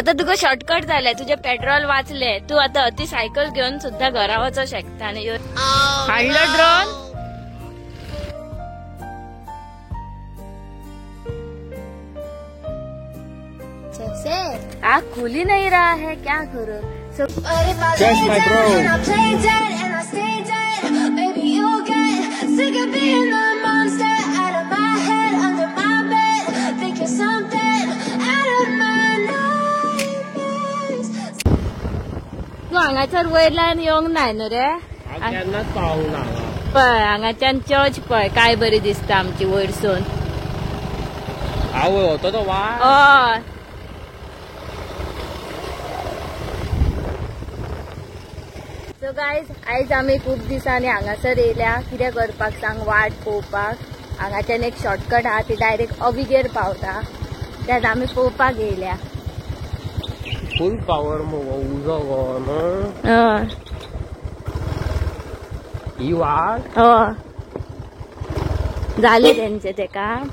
आता तुका शॉर्टकट झालाय, तुझे पेट्रोल वाचले, तू आता ती सायकल घेऊन सुद्धा घरा वचू शकता. आणि हाडलो ड्रोन. आग खुली नहीं रहा है, क्या करो. Just my bro. तू हांगाच्यार वयल्यान येवंक नाय न्हू रे. केन्नाच पावूंक ना. पळय हांगाच्यान चर्च पळय काय बरी दिसता आमची वयरसून. आवय होतो तो वा. हय. सो गायज आयज आमी खूब दिसांनी हांगासर येयल्या. कितें करपाक सांग, वाट पळोवपाक. हांगाच्यान एक शॉर्टकट आहा ती डायरेक्ट अविगेर पावता, त्यात आमी पळोवपाक येयल्या. फुल पावर मगो उजो गो न्हू. हय ही वाट. हय जाले तेंचे ते काम.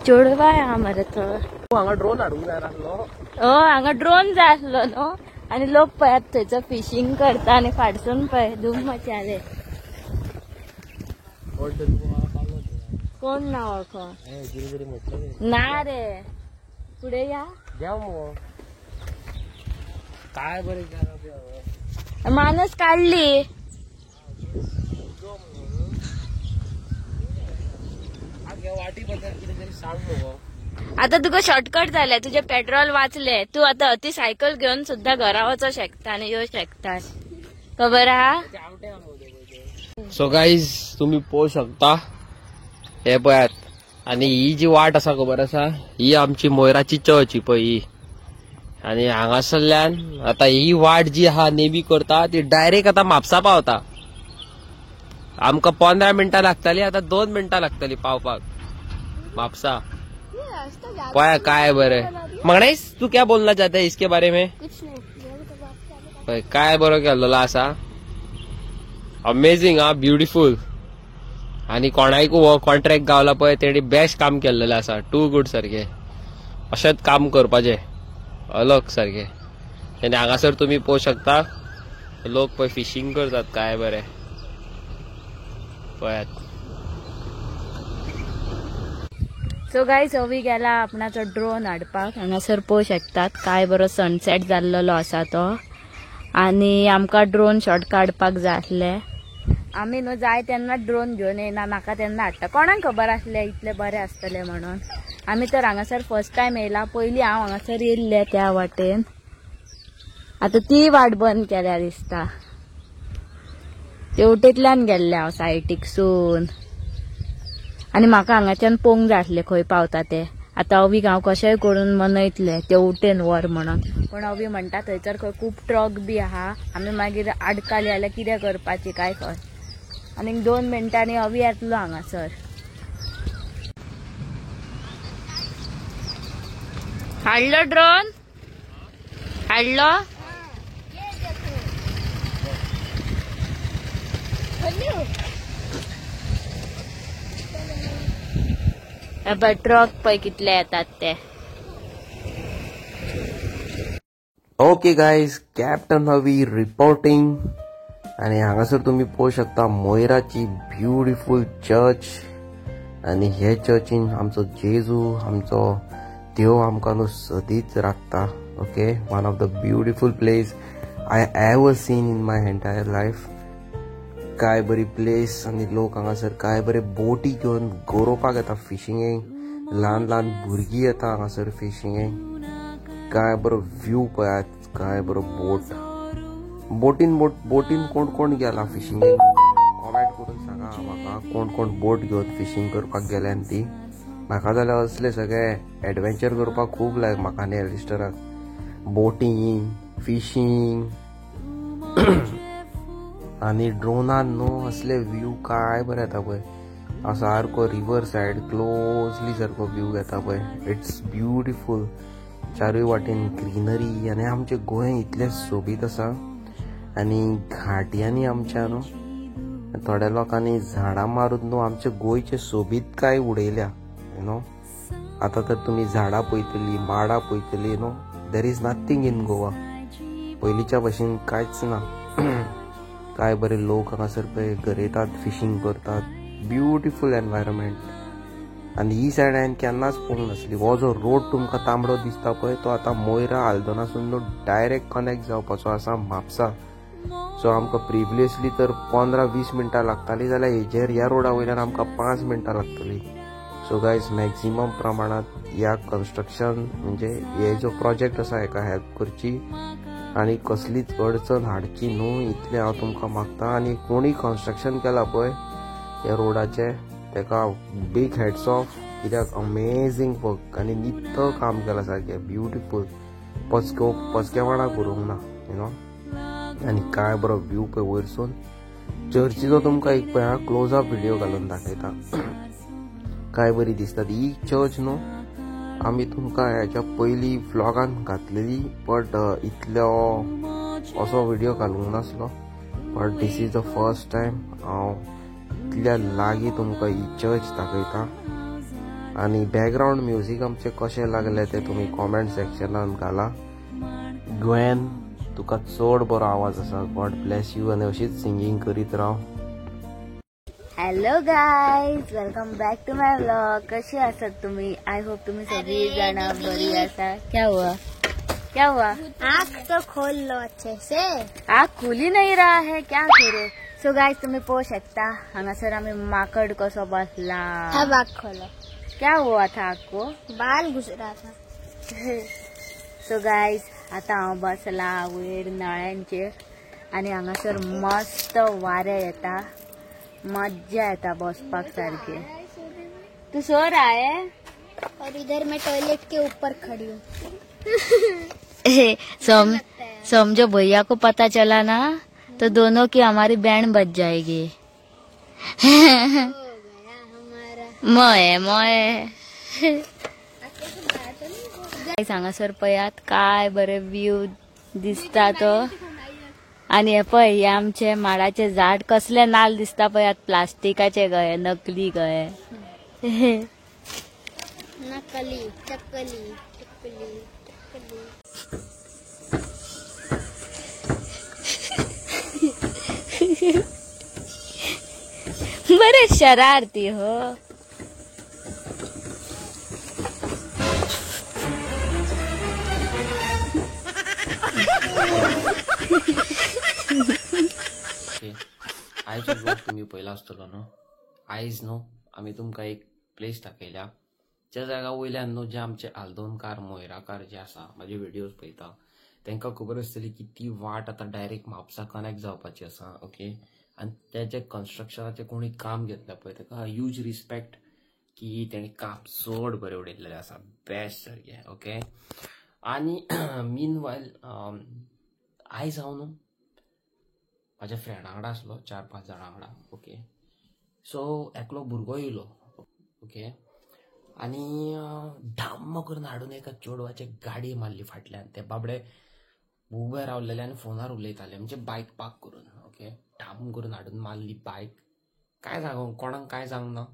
चोडवाय आहा मरे थंय. हांगा ड्रोन हाडूंक जाय नासलो. हय हांगा ड्रोन जाय आसलो न्हू. आणि लोक पळयात थंयसर फिशिंग करता आणि फाटसून पळय धूम मचाले. कोण ना वळख ना रे. पुढे या देव मगो काय बरें मानस काढली. वाटी बद्दल कितें तरी सांग मगो. आता तुका शॉर्टकट झालाय, तुझे पेट्रोल वाचले, तू आता ती सायकल घेऊन सुद्धा घरा वचू शकता आणि येऊ शकता. खबर आहा. सो गाईज तुम्ही पोवू शकता हे पळयात. आणि ही जी वाट आसा खबर आसा, ही आमची मोयराची चर्च ही पळय ही. आणि हांगासरल्यान आता ही वाट जी आहा नेमी करता ती डायरेक्ट आता म्हापसा पावता. आमकां 15 मिनटां लागतली, आता 2 मिनटां लागतली पावपाक म्हापसा. पळय काय बरें. मगणेस तू क्या बोलना चाहता है इसके बारे में. काय बरो केल्लो आसा. अमेझिंग हा, ब्युटिफूल. आणि कोणाक हो कॉन्ट्रॅक्ट गावला पळय तेणी बेस्ट काम केल्लेलें आसा. टू गुड सारखे. अशेंच काम करपाचें अलग सारखे. आनी हांगासर तुम्ही पळोवू शकता लोक पळय फिशिंग करतात काय बरें पळयात. सो गायज अवी गेला आपणाचो ड्रोन हाडपाक. हांगासर पळोवू शकतात काय बरो सनसेट जाल्लो आसा तो. आणि आमकां ड्रोन शॉट काडपाक जाय आसले. आमी न्हू जाय तेन्ना ड्रोन घेवन येना, नाका तेन्ना हाडटा. कोणाक खबर आसले इतले बरें आसतले म्हणून. आमी तर हांगासर फर्स्ट टायम येयला. पयलीं हांव हांगासर येयल्ले त्या वाटेन. आता ती वाट बंद केल्या दिसता. तेवटेंतल्यान गेल्ले हांव सायटीकसून. आणि म्हाका हांगाच्यान पोवंक जाय आसले खंय पावता ते. आता अवीक हांव कशेंय करून मनयतले तेवटेन व्हर म्हणून. पण अवी म्हणटा थंयसर खंय खूब ट्रक बी आहा, आमी मागीर आडकाली जाल्यार कितें करपाची काय खंय. आनी 2 मिनटांनी अवी येतलो हांगासर. हाडलो ड्रोन. हाडलो. ट्रक पळय कितले येतात ते. ओके गाईज, कॅप्टन अवी रिपोर्टिंग. आणि हांगासर तुम्ही पळोवू शकता मोयराची ब्युटिफूल चर्च. आणि हे चर्चीन आमचो जेजू, आमचो देव आमकां न्हू सदींच राखता. Okay, one of the beautiful place I ever seen in my entire life. काय बरी प्लेस. आणि लोक हांगासर काय बरे बोटी घेवन गरोवपाक येता फिशिंगेक. ल्हान ल्हान भुरगीं येता हांगासर फिशिंगेक. काय बरो व्यू पळयात. काय बरो बोटीन कोण कोण गेला फिशिंगेक कॉमेंट करून सांगा म्हाका. कोण कोण बोट घेवन फिशिंग करपाक गेल्यान ती. म्हाका जाल्यार असले सगळे एडवेंचर करपाक खूब लायक म्हाका नेल सिस्टराक. बोटींग, फिशिंग आणि ड्रोनान न्हू असले व्यू काय बरे येता पळय. सारको रिवर सायड क्लोजली सारको व्यू येता पळय. It's beautiful. चारूय वाटेन ग्रीनरी. आणि आमचे गोंय इतले सोबीत आसा. आणि घाटयांनी आमच्या न्हू थोड्या लोकांनी झाडां मारून न्हू आमचे गोंयचे सोबीतकाय उडयल्या. यू नो, आता तर तुम्ही झाडां पळयतली, माडां पळयतली न्हू, there is nothing in Goa. पयलींच्या भशेन कांयच ना. काय बरे लोक हांगासर पळय गरयतात, फिशींग करतात, ब्युटिफूल एनवायरमेंट. आनी ही सायड हांवें केन्नाच पळोवंक नासली. हो जो रोड तुमकां तांबडो दिसता पळय तो आतां मोयरा आल्दोनासून डायरेक्ट कनेक्ट जावपाचो आसा म्हापसा. सो आमकां प्रिवियसली तर 15-20 मिनटां लागताली, जाल्यार हेजेर ह्या रोडा वयल्यान आमकां 5 मिनटां लागतली. सो गायज मॅक्झिमम प्रमाणात ह्या कन्स्ट्रक्शन म्हणजे हे जो प्रोजेक्ट आसा हेका हेल्प करची आनी कसलीच अडचण हाडची न्हू, इतलें हांव तुमकां मागतां. आनी कोणी कन्स्ट्रक्शन केलां पळय ह्या रोडाचें तेका बीग हेड्स ऑफ, कित्याक अमेझींग वर्क आनी नितळ काम केलां, सारकें ब्युटिफूल. पचक्या वांगडा करूंक ना यू नो. आनी काय बरो व्यू पळय वयरसून चर्चीचो. तुमकां एक पळय हांव क्लोज अप व्हिडिओ घालून दाखयता. काय बरी दिसता ही चर्च न्हू. आमी तुमकां हेच्या पयलीं व्लॉगान घातलेली, बट इतलो असो व्हिडिओ घालूंक नासलो. But this is the first time हांव इतल्या लागीं तुमकां ही चर्च दाखयता. आनी बॅकग्रावंड म्युजीक आमचें कशें लागलें तें तुमी कॉमेंट सेक्शनान घाला. ग्वेन तुका चड बरो आवाज आसा, गॉड ब्लेस यू. आनी अशीच सिंगींग करीत राव. Hello guys, welcome back to my vlog. कशी आसात तुम्ही? आय होप तुम्ही सगळी जण बरी आसा. क्या हुआ? आँख तो खोल लो अच्छे से. आँख खुली नहीं रहा है, क्या करो. सो गाईज तुम्ही पोहू शकता हांगासर आम्ही माकड कसो बसला. अब आँख खोलो. क्या हुआ था आपको? बाल घुस रहा था. सो गाईज आता हांव बसला वयर नळ्यांचेर आनी हांगासर मस्त वारें येता, मज्जा येता बसपाक सारखे. तू सो रहा है? और इधर मैं टॉयलेट के ऊपर खड़ी हूँ. समझो भैया को पता चला ना तो दोनों की हमारी बैंड बज जाएगी. हो गया हमारा. मोये हांगासर पळयात काय बरे व्यू दिसता तो. आणि हे पळय हे आमचे माडाचे झाड कसले नाल दिसता पळयात, प्लास्टिकाचे गये, नकली गये. नकली टकली टकली टकली. बरे शरारती हो. आयचो ब्लॉग तुम्ही पहिला आसतलो न्हू. आयज न्हू आमी तुमकां एक प्लेस दाखयल्या ज्या जागा वयल्यान न्हू जे आमचे आल्दोनकार मोयराकार जे आसा म्हाजे व्हिडिओज पळयता तांकां खबर आसतली की ती वाट आतां डायरेक्ट म्हापसा कनेक्ट जावपाची आसा. ओके. आनी ते जे कन्स्ट्रक्शनाचें कोणी काम घेतलें पळय ताका ह्यूज रिस्पेक्ट की तेणी काम चड बरें उडयल्लें आसा, बेस्ट सारकें. ओके. आनी मीन वायल आयज हांव न्हू म्हाज्या फ्रेंडा वांगडा आसलो, 4-5 जाणां वांगडा. ओके. सो एकलो भुरगो येयलो. ओके. आनी धाम्म करून हाडून एका चेडवाचे गाडी मारली फाटल्यान. ते बाबडे उबे रावलेले आनी फोनार उलयताले, म्हणजे बायक पार्क करून. ओके. धाम करून हाडून मारली बायक. काय जावं कोणाक काय जावंक ना,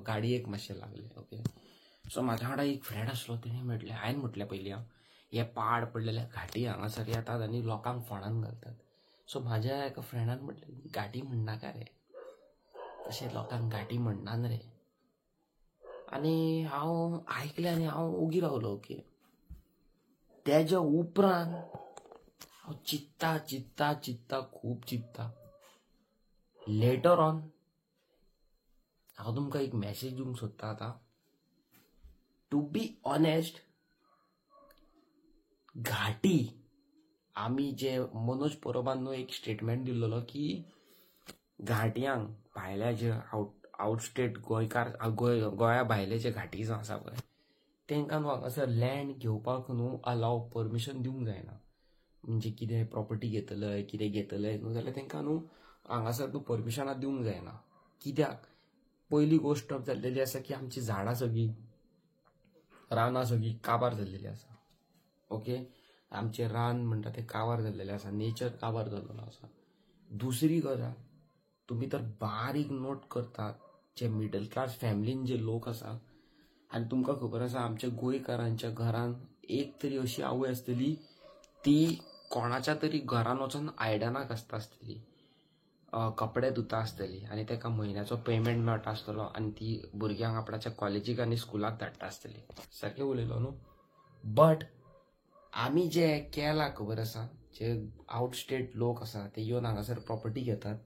गाडयेक मातशें लागलें. ओके. सो म्हाज्या वांगडा एक फ्रेंड आसलो, तेणें म्हटलें, हांवें म्हटलें पयलीं हे पाड पडलेल्या घाटी हांगासर येतात आनी लोकांक फोंडान घालतात. सो म्हाज्या एका फ्रेंडान म्हटलें घाटी म्हणनाका रे, तशें लोकांक घाटी म्हणनान रे. आनी हांव आयकलें आनी हांव ओगी रावलो. ओके. तेज्या उपरांत हांव चित्ता खूब चित्ता. लेटर ऑन हांव तुमकां एक मॅसेज दिवंक सोदता आतां. टू बी ऑनेस्ट, घाटी आमी जे मनोज परबान न्हू एक स्टेटमेंट दिल्लो की घाटयांक भायल्या जे आउटस्टेट गोंयकार गोंया भायले जे घाटी जो आसा पळय तांकां न्हू हांगासर लँड घेवपाक न्हू अलाव परमिशन दिवंक जायना. म्हणजे कितें प्रॉपर्टी घेतले कितें घेतले न्हू जाल्यार तांकां न्हू हांगासर न्हू परमिशनां दिवंक जायना. कित्याक पयली गोश्ट जाल्लेली आसा की आमची झाडां सगळीं रानां सगळीं काबार जाल्लेली आसा. ओके. आमचे रान म्हणटा ते काबार जाल्लेले आसा, नेचर काबार जाल्लो आसा. दुसरी गजाल तुम्ही तर बारीक नोट करतात जे मिडल क्लास फॅमिलीन जे लोक आसा, आनी तुमकां खबर आसा आमच्या गोंयकारांच्या घरान एक तरी अशी आवय आसतली ती कोणाच्या तरी घरान वचून आयदनां घासता आसतली, कपडे धुता आसतली आनी ताका म्हयन्याचो पेमेंट मेळटा आसतलो आनी ती भुरग्यांक आपणाच्या कॉलेजीक आनी स्कुलाक धाडटा आसतली. सारकें उलयलो न्हू. बट आमी जे केला खबर आसा, जे आउट स्टेट लोक आसा ते येवन हांगासर प्रॉपर्टी घेतात,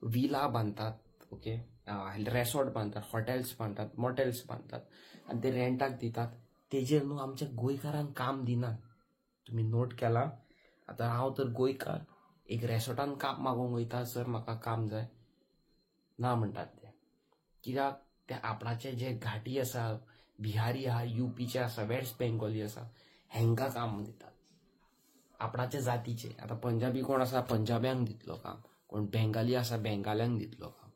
विला बांदतात, ओके, रेसॉर्ट बांदतात, हॉटेल्स बांदतात, मॉटेल्स बांदतात आनी ते रेंटाक दितात. तेजेर न्हू आमच्या गोंयकारांक काम दिनात. तुमी नोट केला. आतां हांव तर गोंयकार, एक रेसॉर्टान काम मागोंक वयता, सर म्हाका काम जाय, ना म्हणटात ते. कित्याक ते आपणाचे जे घाटी आसा, बिहारी आहा, युपीचे आसा, वेस्ट बेंगॉली आसा, हेंकां काम दितात, आपणाचे जातीचे. आतां पंजाबी कोण आसा, पंजाब्यांक दितलो काम, कोण बेंगाली आसा, बेंगाल्यांक दितलो काम.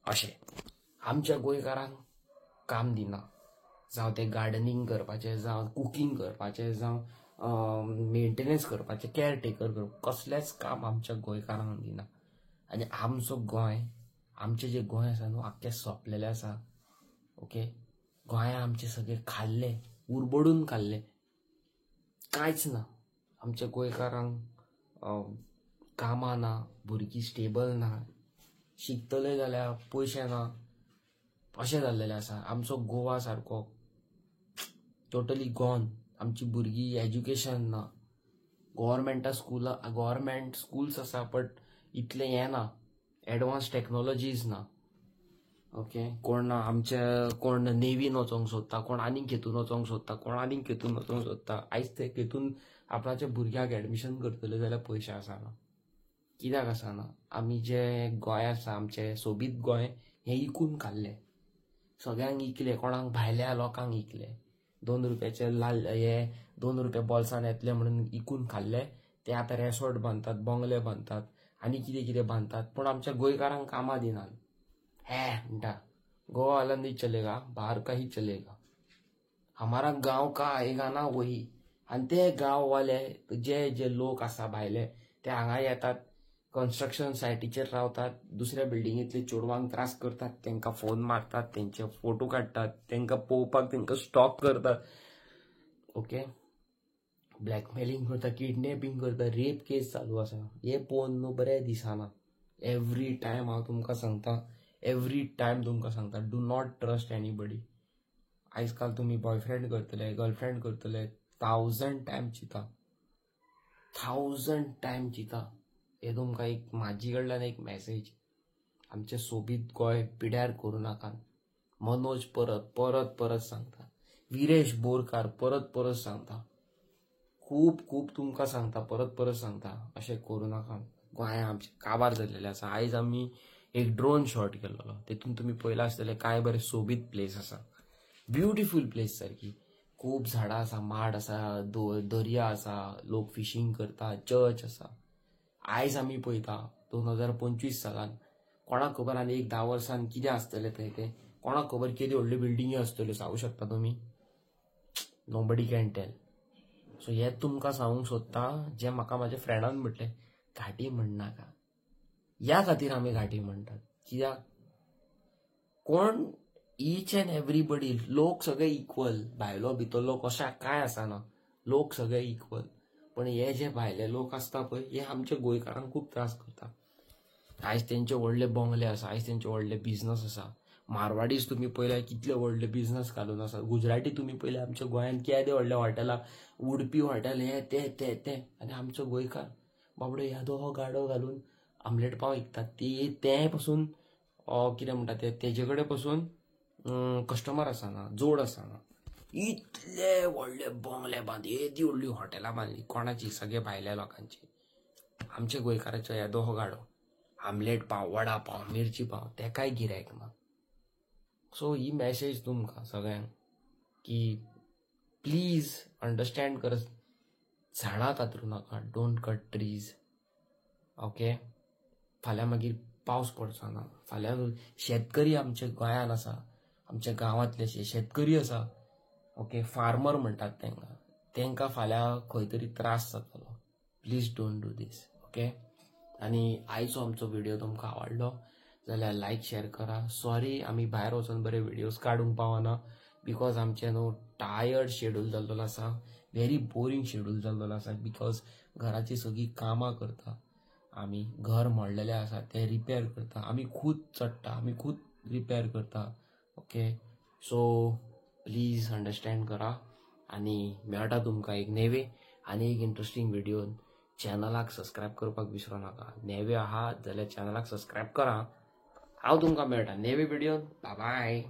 अशें आमच्या गोंयकारांक काम दिना. जावं ते गार्डनिंग करपाचें, जावं कुकींग करपाचें, जावं मेंटेनन्स करपाचें, केअरटेकर करप, कसलेंच काम आमच्या गोंयकारांक दिना. आनी आमचो गोंय, आमचें जें गोंय आसा न्हू, आख्खें सोंपलेलें आसा. ओके, गोंया आमचें सगळें खाल्लें, उरबडून खाल्लें, कांयच ना. आमच्या गोंयकारांक कामां ना, भुरगीं स्टेबल ना, शिकतले जाल्यार पयशे ना, अशें जाल्लेलें आसा. आमचो गोवा सारको टोटली गॉन. आमची भुरगीं एज्युकेशन ना, गव्हर्मेंट स्कुल्स आसा बट इतलें हें ना, एडवान्स टेक्नॉलॉजीज ना. ओके, कोण कोण नेवीन वचोंक सोदता, कोण आनीक हेतून वचोंक सोदता, कोण आनीक हेतून वचोंक सोदता. आयज ते हेतून आपणाच्या भुरग्याक एडमिशन करतले जाल्यार पयशे आसाना. कित्याक आसाना? आमी जे गोंय आसा, आमचें सोबीत गोंय, हें इकून खाल्लें. सगळ्यांक इकले, कोणाक भायल्या लोकांक इकले. 2 रुपयाचे हे 2 रुपया बोल्सान येतले म्हणून इकून खाल्ले. ते आतां रेसॉर्ट बांदतात, बंगले बांदतात आनी कितें कितें बांदतात, पूण आमच्या गोंयकारांक कामां दिनात. म्हणटा गोवा वाला नहीं चलेगा, बाहर का ही चलेगा, हमारा गांव का आएगा ना वही. आनी ते गांववाले जे जे लोक आसा भायले, ते हांगा येतात, कन्स्ट्रक्शन सायटीचेर रावतात, दुसऱ्या बिल्डिंगेंतले चेडवांक त्रास करतात, तांकां फोन मारतात, तेंचे फोटो काडटात, तांकां पळोवपाक तांकां स्टॉक करतात. ओके, ब्लॅकमेलिंग करता, किडनॅपिंग करता, रेप केस चालू आसा. हे पळोवन न्हू बरें दिसना. एवरी टायम हांव तुमकां सांगता, डू नॉट ट्रस्ट एनीबडी. आयज काल तुमी बॉयफ्रेंड करतले, गर्लफ्रेंड करतले, 1000 टायम चिता, 1000 टायम चिता. हे तुमकां एक म्हाजी कडल्यान एक मॅसेज. आमचें सोबीत गोंय पिड्यार करूं नाकात. मनोज परत सांगता, विरेश बोरकार परत सांगता, खूब तुमकां सांगता, परत सांगता, अशें करूं नाका. गोंया आमचें काबार जाल्लेलें आसा. आयज आमी एक ड्रोन शॉट केल्लो, तेतून तुमी पळयलां आसतलें काय बरें सोबीत प्लेस आसा, ब्युटिफूल प्लेस सारकी. खूब झाडां आसा, माड आसा, दर्या आसा, लोक फिशींग करता, चर्च आसा. आयज आमी पळयता 2025 सालान, कोणाक खबर आनी एक 10 वर्सान कितें आसतलें थंय तें, कोणाक खबर कितें व्हडल्यो बिल्डिंगी आसतल्यो, सांगूं शकता तुमी? Nobody can tail. सो हें तुमकां सांगूंक सोदता, जें म्हाका म्हाज्या फ्रेंडान म्हटलें, घाटी म्हणनाका. ह्या खातीर आमी घाटी म्हणटात. कित्याक कोण ईच एंड एवरीबडी, लोक सगळे इक्वल, भायलो भितरलो कशा कांय आसना, लोक सगळे इक्वल. पण हे जे भायले लोक आसता पळय, हे आमच्या गोंयकारांक खूब त्रास करता. आयज तेंचे व्हडले बंगले आसा, आयज तेंचे व्हडले बिझनस आसा. मारवाडीज तुमी पळयल्यार कितले व्हडले बिझनस घालून आसा. गुजराती तुमी पळयल्यार आमच्या गोंयांत केदे व्हडले हॉटेलां, उडपी हॉटेल, हे ते आनी आमचो गोंयकार बाबडो येदो हो गाडो घालून आमलेट पाव विकतात. ते पासून कितें म्हणटा तेजे कडेन पासून कस्टमर आसना, जोड आसना. इतले व्हडले बंगले बांदली, येदी व्हडली हॉटेलां बांदली, कोणाची? सगळे भायल्या लोकांची. आमच्या गोंयकाराचो येदो हो गाडो, आमलेट पाव, वडा पाव, मिरची पाव, तेकाय गिरायक ना. सो ही मॅसेज तुमकां सगळ्यांक की प्लीज अंडरस्टँड कर, झाडां कातरूं नाका, डोंट कट ट्रीज. ओके, फाल्यां मागीर पावस पडचो ना. फाल्यां शेतकरी आमच्या गोंयांत आसा, आमच्या गांवांतले शेतकरी आसा, ओके, फार्मर म्हणटात तांकां फाल्यां खंय तरी त्रास जातलो. Please don't do these. Okay, आनी आयचो आमचो व्हिडिओ तुमकां आवडलो जाल्यार लायक शेअर करा. सॉरी आमी भायर वचून बरे व्हिडिओज काडूंक पावना, बिकॉज आमचें न्हू टायर्ड शेड्यूल जाल्लो आसा. व्हेरी बोरिंग शेड्यूल जाल्लो आसा बिकॉज घराची सगळी कामां करता आमी, घर मोडलेलें आसा तें रिपेर करता आमी, खूद चडटा आमी, खूद रिपेर करता. ओके, सो प्लीज अंडरस्टँड करा आनी मेळटा तुमकां एक नेवे आनी एक इंटरेस्टिंग व्हिडिओन. चॅनलाक सबस्क्रायब करपाक विसरू नाका. नेवे आहात जाल्यार चॅनलाक सबस्क्रायब करा. हांव तुमकां मेळटा नेवे व्हिडिओन. Bye bye.